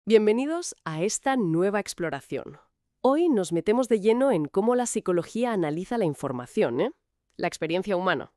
Bienvenidos a esta nueva exploración. Hoy nos metemos de lleno en cómo la psicología analiza la información, ¿eh? La experiencia humana.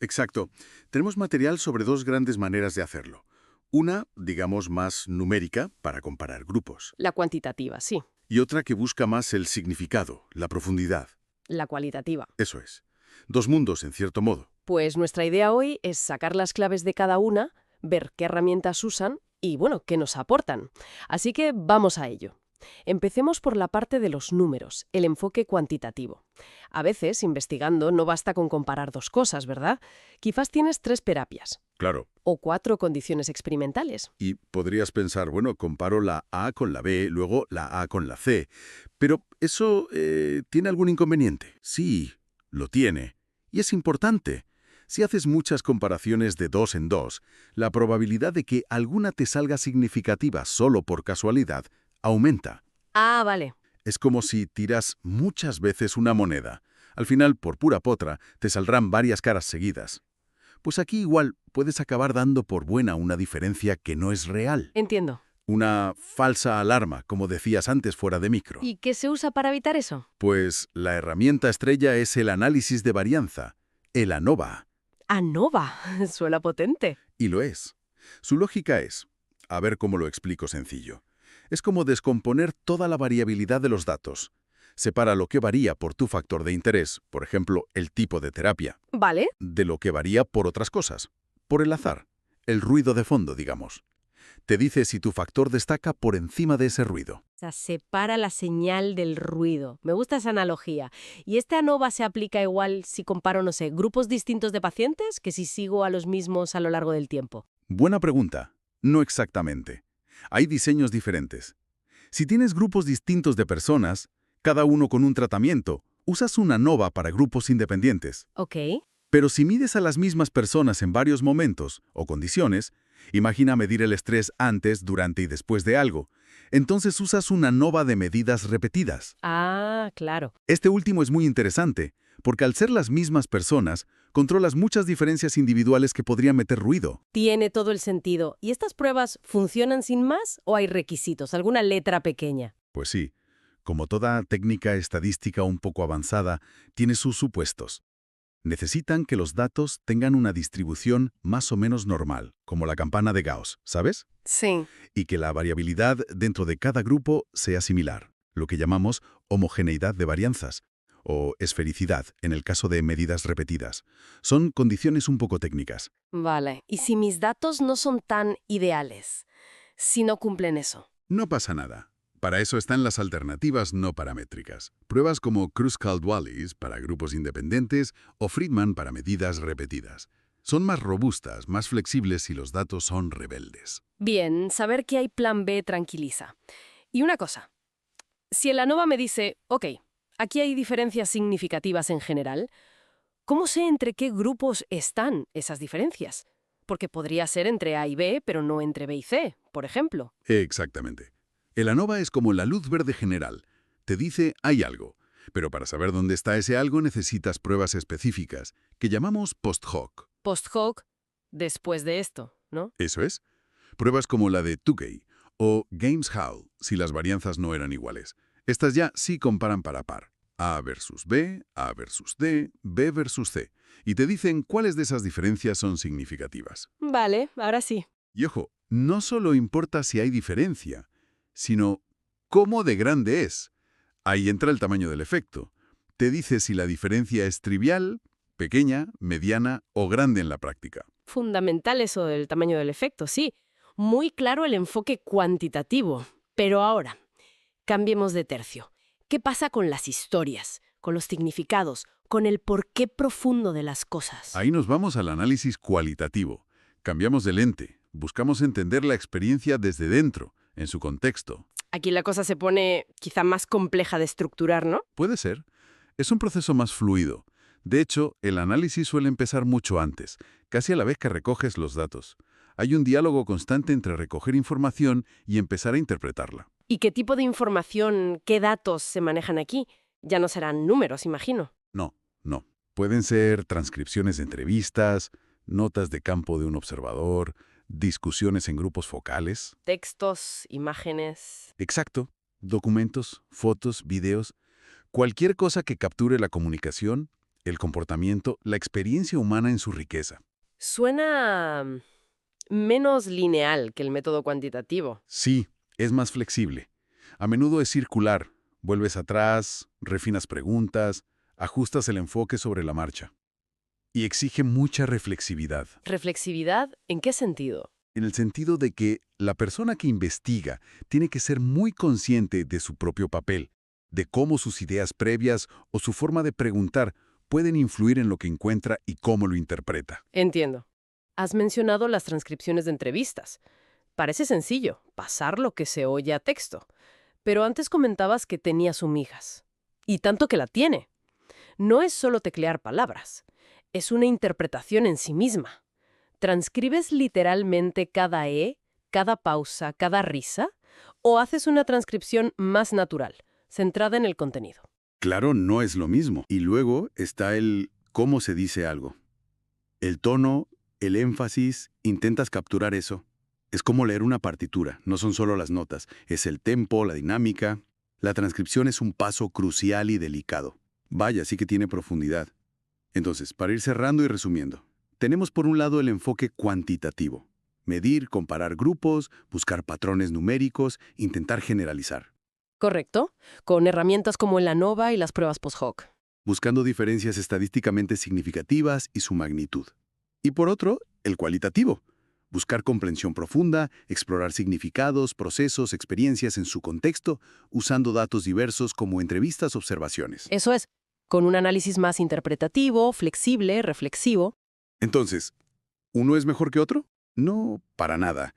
Exacto. Tenemos material sobre dos grandes maneras de hacerlo. Una, digamos, más numérica, para comparar grupos, La cuantitativa, sí. y otra que busca más el significado, la profundidad. La cualitativa. Eso es. Dos mundos, en cierto modo. Pues nuestra idea hoy es sacar las claves de cada una, ver qué herramientas usan y, bueno, qué nos aportan. Así que vamos a ello. Empecemos por la parte de los números, el enfoque cuantitativo. A veces, investigando, no basta con comparar dos cosas, ¿verdad? Quizás tienes 3 terapias Claro. o 4 condiciones experimentales. Y podrías pensar, bueno, comparo la A con la B, luego la A con la C. Pero eso ¿tiene algún inconveniente? Sí, lo tiene. Y es importante. Si haces muchas comparaciones de dos en dos, la probabilidad de que alguna te salga significativa solo por casualidad aumenta. Ah, vale. Es como si tiras muchas veces una moneda. Al final, por pura potra, te saldrán varias caras seguidas. Pues aquí igual puedes acabar dando por buena una diferencia que no es real. Entiendo. Una falsa alarma, como decías antes fuera de micro. ¿Y qué se usa para evitar eso? Pues la herramienta estrella es el análisis de varianza, el ANOVA. ANOVA. Suena potente. Y lo es. Su lógica es, a ver cómo lo explico sencillo. Es como descomponer toda la variabilidad de los datos. Separa lo que varía por tu factor de interés, por ejemplo, el tipo de terapia, Vale. de lo que varía por otras cosas, por el azar, el ruido de fondo, digamos. Te dice si tu factor destaca por encima de ese ruido. O sea, separa la señal del ruido. Me gusta esa analogía. ¿Y este ANOVA se aplica igual si comparo, no sé, grupos distintos de pacientes que si sigo a los mismos a lo largo del tiempo? Buena pregunta. No exactamente. Hay diseños diferentes. Si tienes grupos distintos de personas, cada uno con un tratamiento, usas una ANOVA para grupos independientes. Ok. Pero si mides a las mismas personas en varios momentos o condiciones, imagina medir el estrés antes, durante y después de algo, entonces usas una ANOVA de medidas repetidas. Ah, claro. Este último es muy interesante, porque al ser las mismas personas, controlas muchas diferencias individuales que podrían meter ruido. Tiene todo el sentido. ¿Y estas pruebas funcionan sin más o hay requisitos? ¿Alguna letra pequeña? Pues sí, como toda técnica estadística un poco avanzada, tiene sus supuestos. Necesitan que los datos tengan una distribución más o menos normal, como la campana de Gauss, ¿sabes? Sí. Y que la variabilidad dentro de cada grupo sea similar, lo que llamamos homogeneidad de varianzas, o esfericidad, en el caso de medidas repetidas. Son condiciones un poco técnicas. Vale. ¿Y si mis datos no son tan ideales? Si no cumplen eso. No pasa nada. Para eso están las alternativas no paramétricas. Pruebas como Kruskal-Wallis para grupos independientes o Friedman para medidas repetidas. Son más robustas, más flexibles si los datos son rebeldes. Bien, saber que hay plan B tranquiliza. Y una cosa, si el ANOVA me dice, ok, aquí hay diferencias significativas en general, ¿cómo sé entre qué grupos están esas diferencias? Porque podría ser entre A y B, pero no entre B y C, por ejemplo. Exactamente. El ANOVA es como la luz verde general. Te dice hay algo, pero para saber dónde está ese algo necesitas pruebas específicas, que llamamos post hoc. Post hoc, después de esto, ¿no? Eso es. Pruebas como la de Tukey o Games Hall, si las varianzas no eran iguales. Estas ya sí comparan par a par. A versus B, A versus D, B versus C. Y te dicen cuáles de esas diferencias son significativas. Vale, ahora sí. Y ojo, no solo importa si hay diferencia, sino cómo de grande es. Ahí entra el tamaño del efecto. Te dice si la diferencia es trivial, pequeña, mediana o grande en la práctica. Fundamental eso del tamaño del efecto, sí. Muy claro el enfoque cuantitativo. Pero ahora, cambiemos de tercio. ¿Qué pasa con las historias, con los significados, con el porqué profundo de las cosas? Ahí nos vamos al análisis cualitativo. Cambiamos de lente, buscamos entender la experiencia desde dentro, en su contexto. Aquí la cosa se pone quizá más compleja de estructurar, ¿no? Puede ser. Es un proceso más fluido. De hecho, el análisis suele empezar mucho antes, casi a la vez que recoges los datos. Hay un diálogo constante entre recoger información y empezar a interpretarla. ¿Y qué tipo de información, qué datos se manejan aquí? Ya no serán números, imagino. No, no. Pueden ser transcripciones de entrevistas, notas de campo de un observador, discusiones en grupos focales. Textos, imágenes. Exacto. Documentos, fotos, videos. Cualquier cosa que capture la comunicación, el comportamiento, la experiencia humana en su riqueza. Suena menos lineal que el método cuantitativo. Sí, es más flexible. A menudo es circular. Vuelves atrás, refinas preguntas, ajustas el enfoque sobre la marcha. Y exige mucha reflexividad. ¿Reflexividad? ¿En qué sentido? En el sentido de que la persona que investiga tiene que ser muy consciente de su propio papel, de cómo sus ideas previas o su forma de preguntar pueden influir en lo que encuentra y cómo lo interpreta. Entiendo. Has mencionado las transcripciones de entrevistas. Parece sencillo, pasar lo que se oye a texto. Pero antes comentabas que tenía sumigas. Y tanto que la tiene. No es solo teclear palabras. Es una interpretación en sí misma. ¿Transcribes literalmente cada cada pausa, cada risa? ¿O haces una transcripción más natural, centrada en el contenido? Claro, no es lo mismo. Y luego está el cómo se dice algo. El tono, el énfasis, intentas capturar eso. Es como leer una partitura, no son solo las notas, es el tempo, la dinámica. La transcripción es un paso crucial y delicado. Vaya, sí que tiene profundidad. Entonces, para ir cerrando y resumiendo, tenemos por un lado el enfoque cuantitativo. Medir, comparar grupos, buscar patrones numéricos, intentar generalizar. Correcto, con herramientas como el ANOVA y las pruebas post-hoc. Buscando diferencias estadísticamente significativas y su magnitud. Y por otro, el cualitativo. Buscar comprensión profunda, explorar significados, procesos, experiencias en su contexto, usando datos diversos como entrevistas, observaciones. Eso es, con un análisis más interpretativo, flexible, reflexivo. Entonces, ¿uno es mejor que otro? No, para nada.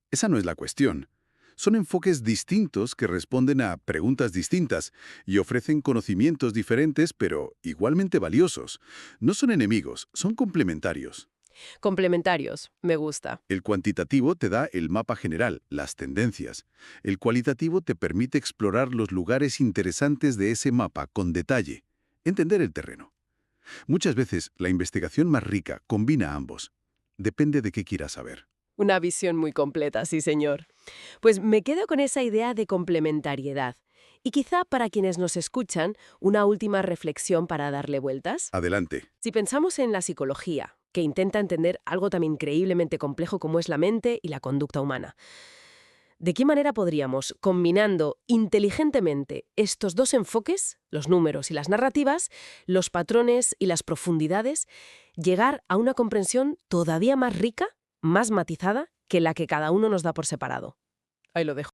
Esa no es la cuestión. Son enfoques distintos que responden a preguntas distintas y ofrecen conocimientos diferentes, pero igualmente valiosos. No son enemigos, son complementarios. Complementarios, me gusta. El cuantitativo te da el mapa general, las tendencias. El cualitativo te permite explorar los lugares interesantes de ese mapa con detalle, entender el terreno. Muchas veces, la investigación más rica combina ambos. Depende de qué quieras saber. Una visión muy completa, sí, señor. Pues me quedo con esa idea de complementariedad. Y quizá para quienes nos escuchan, una última reflexión para darle vueltas. Adelante. Si pensamos en la psicología, que intenta entender algo tan increíblemente complejo como es la mente y la conducta humana, ¿de qué manera podríamos, combinando inteligentemente estos dos enfoques, los números y las narrativas, los patrones y las profundidades, llegar a una comprensión todavía más rica, más matizada, que la que cada uno nos da por separado? Ahí lo dejo.